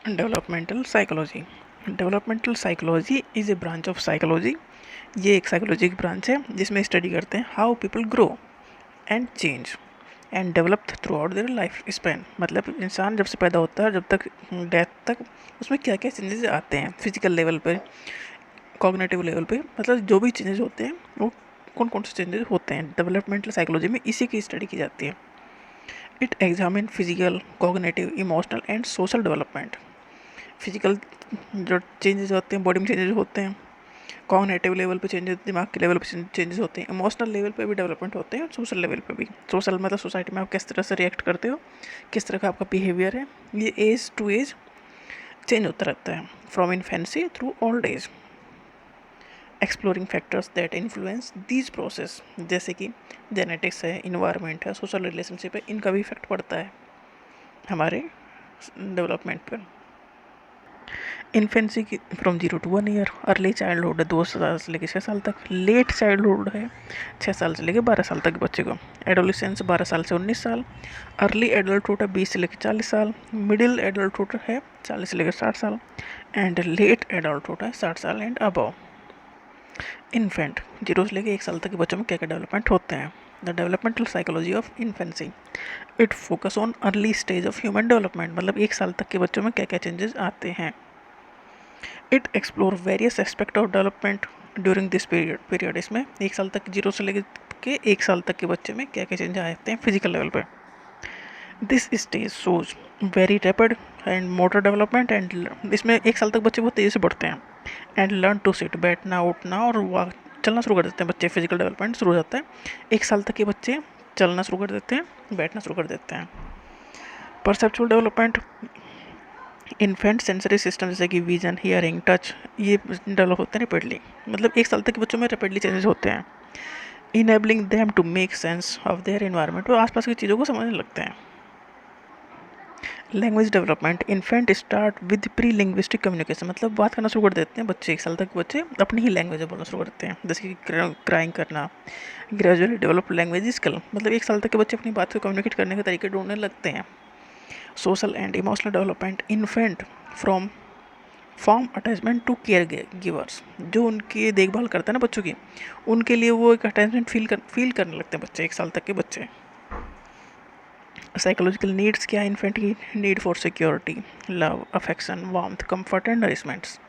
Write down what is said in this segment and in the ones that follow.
Developmental psychology. Developmental psychology is a branch of psychology. ये एक psychology की branch है जिसमें स्टडी करते हैं how people grow and change and develop through out their life span. मतलब इंसान जब से पैदा होता है जब तक डेथ तक उसमें क्या क्या चेंजेस आते हैं फिजिकल लेवल पे, कॉग्निटिव लेवल पे, मतलब जो भी चेंजेस होते हैं वो कौन कौन से चेंजेस होते हैं डेवलपमेंटल साइकोलॉजी में इसी की स्टडी की जाती है। It examine physical, cognitive, emotional and social development. Physical जो चेंजेस होते हैं, बॉडी में चेंजेस होते हैं, कॉग्निटिव लेवल पे चेंजेस, दिमाग के लेवल पे चेंजेस होते हैं, इमोशनल लेवल पे भी डेवलपमेंट होते हैं और सोशल लेवल पे भी। सोशल मतलब सोसाइटी में आप किस तरह से रिएक्ट करते हो, किस तरह का आपका बिहेवियर है, ये एज टू एज चेंज होता रहता है from infancy through old age. Exploring factors that influence these process, जैसे कि जेनेटिक्स है, इन्वायरमेंट है, सोशल रिलेशनशिप है, इनका भी इफेक्ट पड़ता है हमारे डेवलपमेंट पर। इन्फेंसी की from 0 to 1 year, early childhood है 2 साल से लेकर 6 साल तक, लेट चाइल्डहुड है 6 साल से लेकर 12 साल तक के बच्चे को, एडोलिसेंस 12 साल से 19 साल, अर्ली एडल्टहुड है 20 से लेकर 40 साल, मिडिल एडल्टहुड है 40 से लेकर 60 साल एंड लेट एडल्टहुड है 60 साल एंड अबव। इन्फेंट 0 से लेकर 1 साल तक के बच्चों में क्या क्या डेवलपमेंट होते हैं। The developmental psychology of infancy, it focus on early stage of human development, मतलब 1 साल तक के बच्चों में क्या क्या चेंजेस आते हैं। It explore various aspect of development during this period इसमें 1 साल तक 0 से लेकर के 1 साल तक के बच्चे में क्या क्या चेंज आते हैं फिजिकल लेवल पे। This stage shows very rapid and motor development and इसमें 1 साल तक बच्चे बहुत तेज़ी से बढ़ते हैं एंड लर्न टू सिट, बैठना, उठना और वॉक, चलना शुरू कर देते हैं बच्चे। फिजिकल डेवलपमेंट शुरू हो जाता है 1 साल तक के बच्चे चलना शुरू कर देते हैं, बैठना शुरू कर देते हैं। Perceptual development, infant sensory system जैसे कि विजन, हियरिंग, टच, ये डेवलप होते हैं रैपिडली, मतलब 1 साल तक के बच्चों में रैपिडली चेंजेस होते हैं। Enabling them to make sense of their environment, वो आसपास की चीज़ों को समझने लगते हैं। Language development, infant start with pre linguistic communication, मतलब बात करना शुरू कर देते हैं बच्चे, 1 साल तक बच्चे अपनी ही लैंग्वेज बोलना शुरू कर देते हैं, जैसे कि क्राइंग करना। ग्रेजुअली डेवलप लैंग्वेज स्किल, मतलब 1 साल तक के बच्चे अपनी बात को कम्युनिकेट करने के तरीके ढूंढने लगते हैं। Social and emotional development, infant from form attachment to care givers, जो उनकी देखभाल करते हैं ना बच्चों की, उनके लिए वो एक अटैचमेंट फील करने लगते हैं बच्चे, 1 साल तक के बच्चे। साइकोलॉजिकल नीड्स क्या है इन्फेंट की, need for security, love, affection, warmth, comfort and nourishments.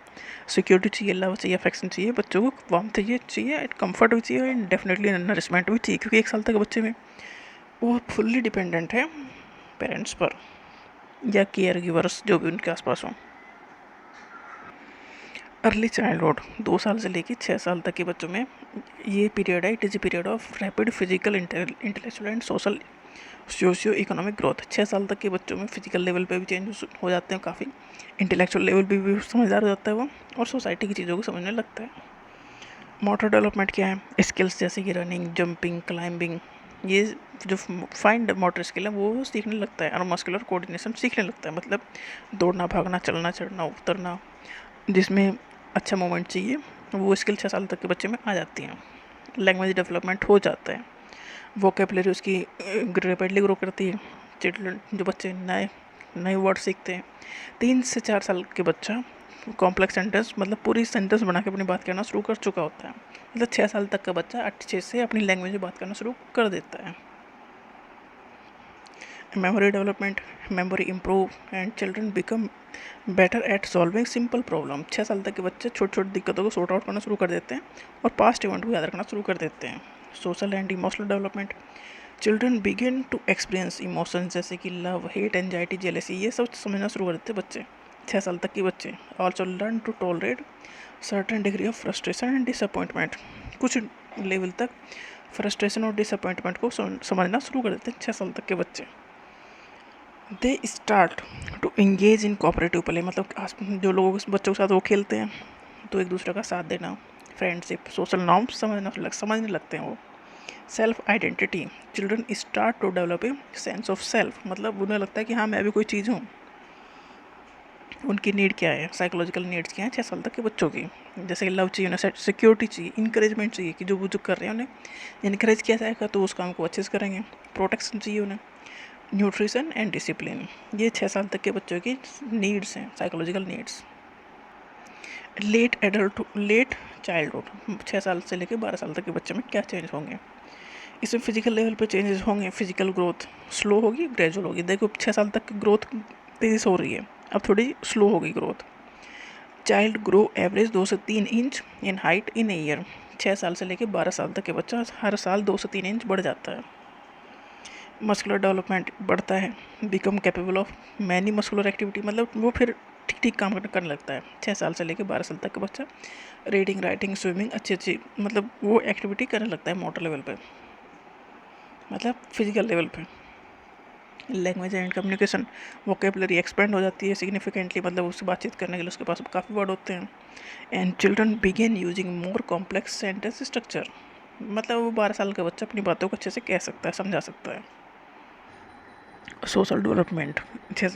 Security चाहिए, लव चाहिए, अफेक्शन चाहिए, बच्चों को वार्मथ चाहिए, कंफर्ट भी चाहिए एंड डेफिनेटली नरिशमेंट भी चाहिए, क्योंकि 1 साल तक के बच्चे में वो फुल्ली डिपेंडेंट है पेरेंट्स पर या केयर गिवर्स जो भी उनके आसपास हों। अर्ली चाइल्डहुड 2 साल से लेकर 6 साल तक के बच्चों में ये पीरियड है, it is a period of rapid physical, intellectual and social socio economic growth. 6 साल तक के बच्चों में फिजिकल लेवल पे भी चेंज हो जाते हैं काफ़ी, इंटेलेक्चुअल लेवल पे भी समझदार हो जाता है वो और सोसाइटी की चीज़ों को समझने लगता है। मोटर डेवलपमेंट क्या है, स्किल्स जैसे कि रनिंग, जंपिंग, क्लाइंबिंग, ये जो फाइन मोटर स्किल है वो सीखने लगता है और मस्कुलर कोऑर्डिनेशन सीखने लगता है, मतलब दौड़ना, भागना, चलना, चढ़ना, उतरना, जिसमें अच्छा मोमेंट चाहिए, वो स्किल 6 साल तक के बच्चे में आ जाती हैं। लैंग्वेज डेवलपमेंट हो जाता है, वोकेबलरी उसकी रैपिडली ग्रो करती है। चिल्ड्रन जो बच्चे नए नए वर्ड सीखते हैं, 3 से 4 साल के बच्चा कॉम्प्लेक्स सेंटेंस, मतलब पूरी सेंटेंस बना के अपनी बात करना शुरू कर चुका होता है, मतलब 6 साल तक का बच्चा अच्छे से अपनी लैंग्वेज में बात करना शुरू कर देता है। Memory development, memory improve and children become better at solving simple problem. 6 साल तक के बच्चे छोटी छोटी दिक्कतों को सॉर्ट आउट करना शुरू कर देते हैं और पास्ट इवेंट को याद रखना शुरू कर देते हैं। Social and emotional development, children begin to experience emotions जैसे कि लव, हेट, एंजाइटी, जेलेसी, ये सब समझना शुरू कर देते हैं बच्चे, 6 साल तक के बच्चे। Also learn to tolerate certain degree of frustration and disappointment, कुछ लेवल तक फ्रस्ट्रेशन और डिसअपॉइंटमेंट को समझना शुरू कर देते हैं 6 साल तक के बच्चे। They start to engage in cooperative play, मतलब जो लोग बच्चों के साथ वो खेलते हैं तो एक दूसरे का साथ देना, फ्रेंडशिप, सोशल नॉर्म्स समझने लगते हैं वो। Self identity, children start to develop a sense of self, मतलब उन्हें लगता है कि हाँ मैं भी कोई चीज़ हूँ। उनकी नीड क्या है, साइकोलॉजिकल नीड्स क्या है 6 साल तक के बच्चों की, जैसे कि लव चाहिए उन्हें, सिक्योरिटी चाहिए, इंकरेजमेंट चाहिए कि जो कर रहे हैं उन्हें इनकरेज किया जाएगा तो उस काम को अच्छे से करेंगे, प्रोटेक्शन चाहिए उन्हें, न्यूट्रिशन एंड डिसिप्लिन, ये 6 साल तक के बच्चों की नीड्स हैं, साइकोलॉजिकल नीड्स। लेट चाइल्डहुड, 6 साल से लेकर 12 साल तक के बच्चे में क्या चेंज होंगे? इसमें फिजिकल लेवल पे चेंजेस होंगे। फिजिकल ग्रोथ स्लो होगी, ग्रेजुअल होगी। देखो 6 साल तक की ग्रोथ तेज़ी से हो रही है, अब थोड़ी स्लो होगी ग्रोथ। चाइल्ड ग्रो एवरेज 2 से 3 inch in height in a year. 6 साल से लेकर 12 साल तक के बच्चा हर साल 2 से 3 इंच बढ़ जाता है। मस्कुलर डेवलपमेंट बढ़ता है। Become capable of many muscular activity, मतलब वो फिर ठीक ठीक काम करने लगता है। 6 साल से लेकर 12 साल तक का बच्चा रीडिंग, राइटिंग, स्विमिंग अच्छी मतलब वो एक्टिविटी करने लगता है मोटर लेवल पे, मतलब फिजिकल लेवल पे। Language and communication vocabulary expand हो जाती है सिग्निफिकेंटली, मतलब उससे बातचीत करने के लिए उसके पास काफ़ी वर्ड होते हैं। And children begin using more complex sentence structure, मतलब वो 12 साल का बच्चा अपनी बातों को अच्छे से कह सकता है, समझा सकता है। सोशल डेवलपमेंट,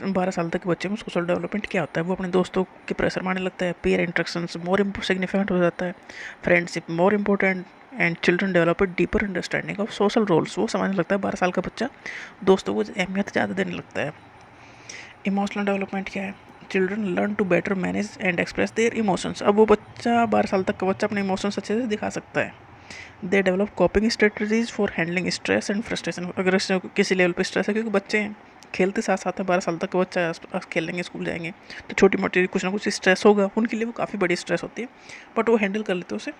12 साल तक के बच्चे में सोशल डेवलपमेंट क्या होता है? वो अपने दोस्तों के प्रेशर मारने लगता है। पेयर इंट्रैक्शंस मोर सिग्निफिकेंट हो जाता है। Friendship more important and children develop deeper understanding of social roles, वो समझने लगता है 12 साल का बच्चा, दोस्तों को अहमियत ज़्यादा देने लगता है। इमोशनल डेवलपमेंट क्या है? Children learn to better manage and express their emotions, अब वो बच्चा 12 साल तक का बच्चा अपने इमोशंस अच्छे से दिखा सकता है। They develop कॉपिंग strategies for handling stress and frustration, अगर किसी लेवल पे स्ट्रेस है, क्योंकि बच्चे हैं खेलते साथ साथ है, 12 साल तक का बच्चा है, खेलेंगे, स्कूल जाएंगे, तो छोटी मोटी कुछ ना कुछ स्ट्रेस होगा उनके लिए, वो काफ़ी बड़ी स्ट्रेस होती है, बट वो हैंडल कर लेते हैं उसे।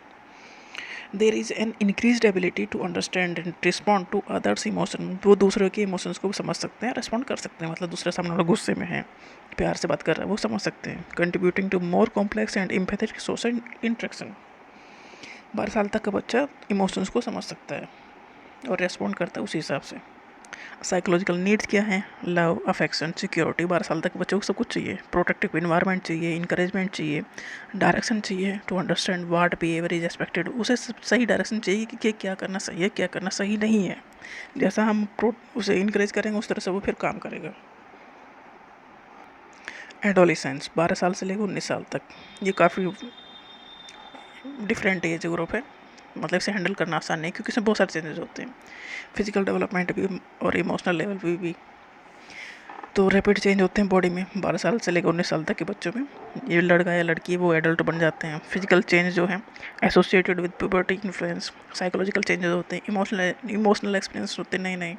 There is an increase ability to understand and respond to others emotion, वो दूसरे के इमोशंस को समझ सकते हैं, रिस्पॉन्ड कर सकते हैं, मतलब दूसरे सामने वाला गुस्से में है, प्यार से बात कर रहा है, वो समझ सकते हैं। Contributing to more complex and empathetic social interaction, 12 साल तक का बच्चा इमोशंस को समझ सकता है और रेस्पॉन्ड करता है उसी हिसाब से। साइकोलॉजिकल नीड्स क्या है? लव, अफेक्शन, सिक्योरिटी, 12 साल तक बच्चों को सब कुछ चाहिए। प्रोटेक्टिव इन्वायरमेंट चाहिए, इंकरेजमेंट चाहिए, डायरेक्शन चाहिए to understand what behaviour is expected, उसे सही डायरेक्शन चाहिए कि क्या करना सही है, क्या करना सही नहीं है। जैसा हम उसे इंकरेज करेंगे उस तरह से वो फिर काम करेगा। एडोलिसेंस, 12 साल से लेकर 19 साल तक, ये काफ़ी डिफरेंट एज ग्रुप है, मतलब इसे हैंडल करना आसान नहीं, क्योंकि इसमें बहुत सारे चेंजेस होते हैं। फिजिकल डेवलपमेंट भी और इमोशनल लेवल भी तो रैपिड चेंज होते हैं बॉडी में 12 साल से लेकर 19 साल तक के बच्चों में। ये लड़का या लड़की वो एडल्ट बन जाते हैं। फिजिकल चेंज जो है associated with puberty influence, psychological changes होते हैं, इमोशनल एक्सपीरियंस होते हैं नए नए।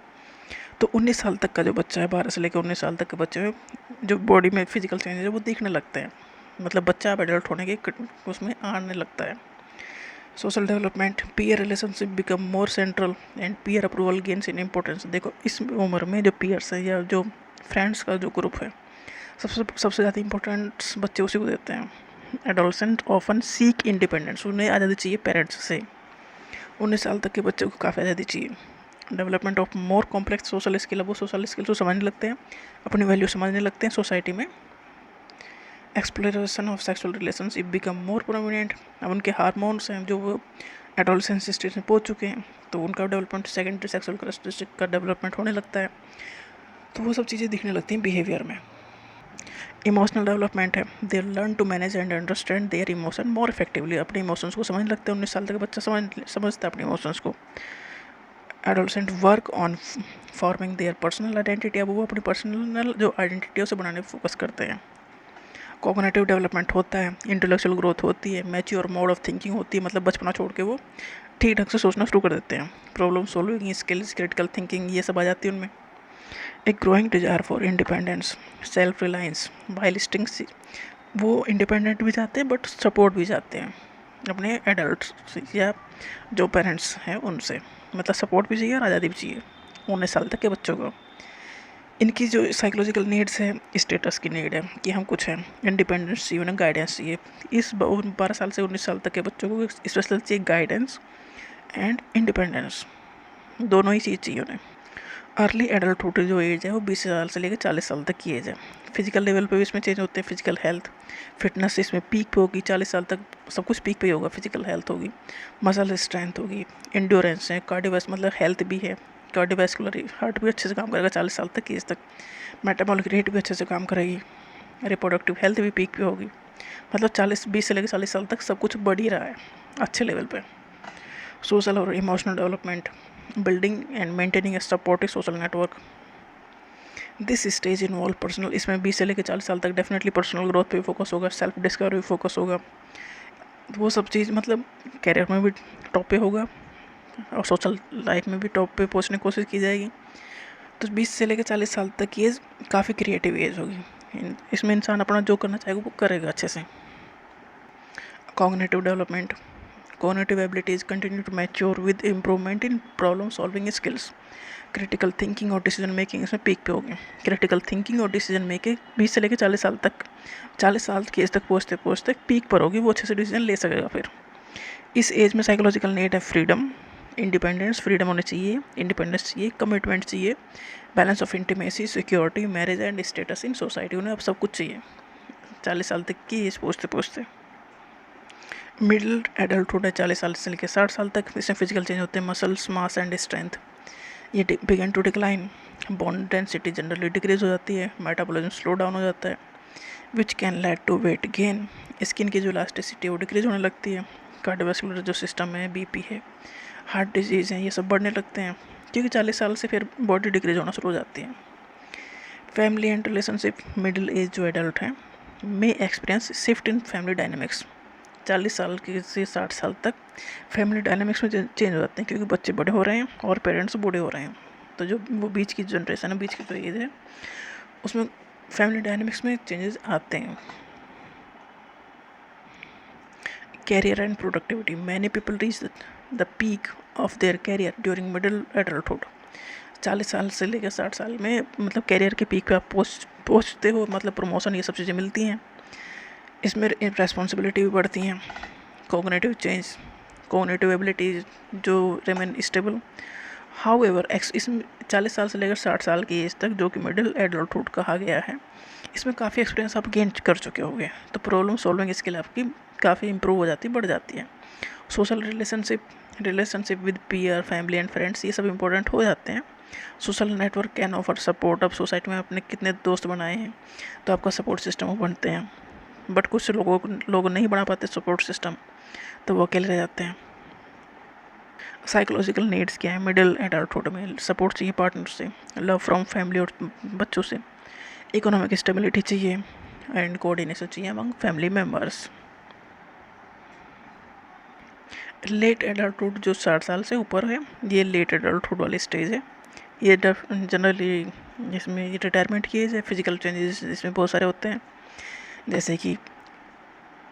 तो 19 साल तक का जो बच्चा है, 12 से लेकर 19 साल तक के बच्चे में जो बॉडी में फिजिकल चेंजेस है वो दिखने लगते हैं, मतलब बच्चा अब एडल्ट होने के उसमें आने लगता है। Social development, peer relationship become more central and peer approval gains in importance. देखो इस उम्र में जो पीयर्स है या जो फ्रेंड्स का जो ग्रुप है, सबसे ज़्यादा इंपॉर्टेंस बच्चे उसी को देते हैं। एडोलसेंट ऑफन सीक इंडिपेंडेंस, उन्हें आज़ादी चाहिए पेरेंट्स से। 19 साल तक के बच्चे को काफ़ी आज़ादी चाहिए। Development of more complex social skill, अब वो सोशल स्किल को समझने लगते हैं, अपनी वैल्यू समझने लगते हैं सोसाइटी में। Exploration of sexual relationship become more prominent, अब उनके हार्मोन्स हैं जो वो एडोलसेंस स्टेज में पहुंच चुके हैं, तो उनका डेवलपमेंट सेकेंडरी सेक्सुअल कैरेक्टरिस्टिक का डेवलपमेंट होने लगता है, तो वो सब चीज़ें दिखने लगती हैं बिहेवियर में। इमोशनल डेवलपमेंट है, they learn to manage and understand their emotion more effectively, अपने इमोशंस को समझने लगते हैं। 19 साल तक का बच्चा समझता है अपने इमोशंस को। Adolescent work on forming their personal identity, अब वो अपनी पर्सनल जो आइडेंटिटी है उसे बनाने पर फोकस करते हैं। कॉग्निटिव डेवलपमेंट होता है, इंटेलेक्चुअल ग्रोथ होती है, मैच्योर मोड ऑफ थिंकिंग होती है, मतलब बचपना छोड़ के वो ठीक ढंग से सोचना शुरू कर देते हैं। Problem solving skills, critical thinking, ये सब आ जाती है उनमें। एक growing desire for independence, self reliance, while stings, वो इंडिपेंडेंट भी जाते हैं बट सपोर्ट भी जाते हैं अपने एडल्ट या जो पेरेंट्स हैं उनसे, मतलब सपोर्ट भी चाहिए और आज़ादी भी चाहिए 19 साल तक के बच्चों को। इनकी जो साइकोलॉजिकल नीड्स है, स्टेटस की नीड है कि हम कुछ हैं, इंडिपेंडेंस चाहिए, उन्हें गाइडेंस चाहिए। इस 12 साल से 19 साल तक के बच्चों को स्पेशल चाहिए गाइडेंस एंड इंडिपेंडेंस, दोनों ही चीज़ चाहिए उन्हें। अर्ली एडल्टहुड जो एज है वो 20 साल से लेकर 40 साल तक की एज है। फिजिकल लेवल पे भी इसमें चेंज होते हैं। फिजिकल हेल्थ, फिटनेस इसमें पीक पे होगी, 40 साल तक सब कुछ पीक पे ही होगा। फिजिकल हेल्थ होगी, मसल स्ट्रेंथ होगी, इंड्योरेंस है, कार्डियोवैस मतलब हेल्थ भी है, कार्डियोवैस्कुलर हार्ट भी अच्छे से काम करेगा 40 साल तक की एज तक, मेटाबॉलिक रेट भी अच्छे से काम करेगी, रिप्रोडक्टिव हेल्थ भी पीक पे होगी, मतलब 20 से लेकर 40 साल तक सब कुछ बढ़ ही रहा है अच्छे लेवल पे। सोशल और emotional development, building and maintaining A supportive social network, this stage involve personal, इसमें 20 से लेकर 40 साल तक डेफिनेटली पर्सनल ग्रोथ पे फोकस होगा, सेल्फ डिस्कवरी पे फोकस होगा, वो सब चीज़ मतलब कैरियर में भी टॉप पे होगा और सोशल लाइफ में भी टॉप पे पहुंचने की कोशिश की जाएगी। तो 20 से लेकर 40 साल तक की एज काफ़ी क्रिएटिव एज होगी, इसमें इंसान अपना जो करना चाहेगा वो करेगा अच्छे से। Cognitive development, cognitive abilities continue to mature with improvement in problem solving skills. Critical thinking और डिसीजन मेकिंग इसमें पीक पे होगी। क्रिटिकल थिंकिंग और डिसीजन मेकिंग 20 से लेकर 40 साल तक, 40 साल की एज तक पहुँचते पहुँचते पीक पर होगी, वो अच्छे से डिसीजन ले सकेगा। फिर इस एज में साइकोलॉजिकल नीड है फ्रीडम, इंडिपेंडेंस, फ्रीडम होनी चाहिए, इंडिपेंडेंस चाहिए, कमिटमेंट चाहिए, balance of intimacy, security, marriage and status in society, उन्हें अब सब कुछ चाहिए 40 साल तक की एज पहुँचते पहुँचते। मिडिल एडल्टहुड है 40 साल से लेकर 60 साल तक, इसमें फिजिकल चेंज होते हैं, मसल्स, मास एंड स्ट्रेंथ ये begin to decline, bone density generally decrease हो जाती है, मेटाबॉलिज्म स्लो डाउन हो जाता है, which can lead to weight gain, skin की जो इलास्टिसिटी है वो डिक्रीज होने लगती है, कार्डियोवैस्कुलर जो सिस्टम है, बीपी है, हार्ट डिजीज़ हैं, ये सब बढ़ने लगते हैं क्योंकि 40 साल से फिर बॉडी डिक्रीज होना शुरू हो जाती है। Family and relationship, middle age जो एडल्ट हैं मे experience shift in family dynamics, 40 साल के से 60 साल तक फैमिली डायनेमिक्स में चेंज हो जाते हैं क्योंकि बच्चे बड़े हो रहे हैं और पेरेंट्स बूढ़े हो रहे हैं, तो जो वो बीच की जनरेशन है, बीच की जो एज है, उसमें फैमिली डायनेमिक्स में चेंजेस आते हैं। Career and productivity, many people reach the peak of their career during middle adulthood, 40 साल से लेकर 60 साल में मतलब कैरियर के पीक पे आप पहुँचते हो, मतलब प्रमोशन, ये सब चीज़ें मिलती हैं, इसमें रेस्पॉन्सिबिलिटी भी बढ़ती हैं। कॉग्निटिव चेंज, कॉग्निटिव एबिलिटीज जो रिमेन स्टेबल, हाउ एवर इसमें 40 साल से लेकर 60 साल की एज तक जो कि मिडिल एडल्टहुड कहा गया है, इसमें काफ़ी एक्सपीरियंस आप गेन कर चुके होंगे, तो प्रॉब्लम सॉल्विंग स्किल आपकी काफ़ी इंप्रूव हो जाती है, बढ़ जाती है। Social relationship with peer, family and friends, ये सब इंपॉर्टेंट हो जाते हैं। Social network can offer support, अब सोसाइटी में आपने कितने दोस्त बनाए हैं तो आपका सपोर्ट सिस्टम बनते हैं, बट कुछ लोग नहीं बना पाते सपोर्ट सिस्टम, तो वो अकेले रह जाते हैं। साइकोलॉजिकल नीड्स क्या है मिडिल एडल्टहुड में, सपोर्ट चाहिए पार्टनर से, लव फ्रॉम फैमिली और बच्चों से, इकोनॉमिक स्टेबिलिटी चाहिए एंड कोऑर्डिनेशन चाहिए among family members. Late adulthood जो 60 साल से ऊपर है, ये लेट एडल्टहुड वाली स्टेज है, ये जनरली इसमें रिटायरमेंट की एज है। फिजिकल चेंजेस इसमें बहुत सारे होते हैं, जैसे कि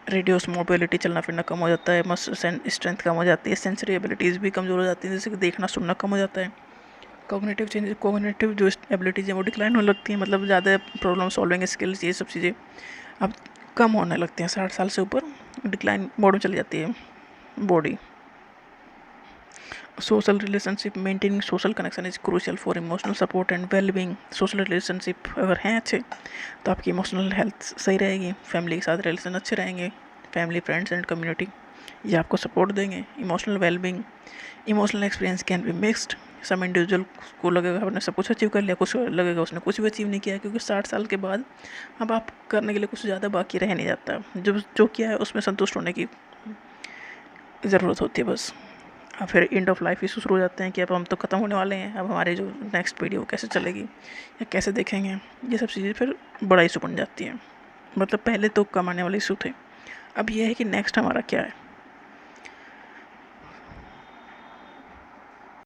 रेडियोस मोबिलिटी, चलना फिरना कम हो जाता है, मसल स्ट्रेंथ कम हो जाती है, सेंसरी एबिलिटीज़ भी कमज़ोर हो जाती हैं, जैसे कि देखना सुनना कम हो जाता है। कॉग्निटिव जो एबिलिटीज़ हैं वो डिक्लाइन होने लगती हैं, मतलब ज़्यादा प्रॉब्लम सॉल्विंग स्किल्स, ये सब चीज़ें अब कम होने लगती हैं, 60 साल से ऊपर डिक्लाइन मोड में चली जाती है body. Social relationship, maintaining social connection is crucial for emotional support and wellbeing. Social relationship अगर हैं अच्छे तो आपकी इमोशनल हेल्थ सही रहेगी, फैमिली के साथ रिलेशन अच्छे रहेंगे, फैमिली, फ्रेंड्स एंड कम्युनिटी ये आपको सपोर्ट देंगे। Emotional wellbeing, emotional experience can be mixed, some individual को लगेगा आपने सब कुछ अचीव कर लिया, कुछ लगेगा उसने कुछ भी अचीव नहीं किया, क्योंकि 60 साल के बाद अब आप करने के लिए कुछ ज़्यादा बाकी रह नहीं जाता, जो किया है उसमें संतुष्ट होने की ज़रूरत होती है बस। अब फिर एंड ऑफ लाइफ इशू शुरू हो जाते हैं कि अब हम तो ख़त्म होने वाले हैं, अब हमारी जो नेक्स्ट पीढ़ी वो कैसे चलेगी या कैसे देखेंगे, ये सब चीज़ें फिर बड़ा इशू बन जाती है। मतलब पहले तो कमाने वाले इशू थे, अब ये है कि नेक्स्ट हमारा क्या है।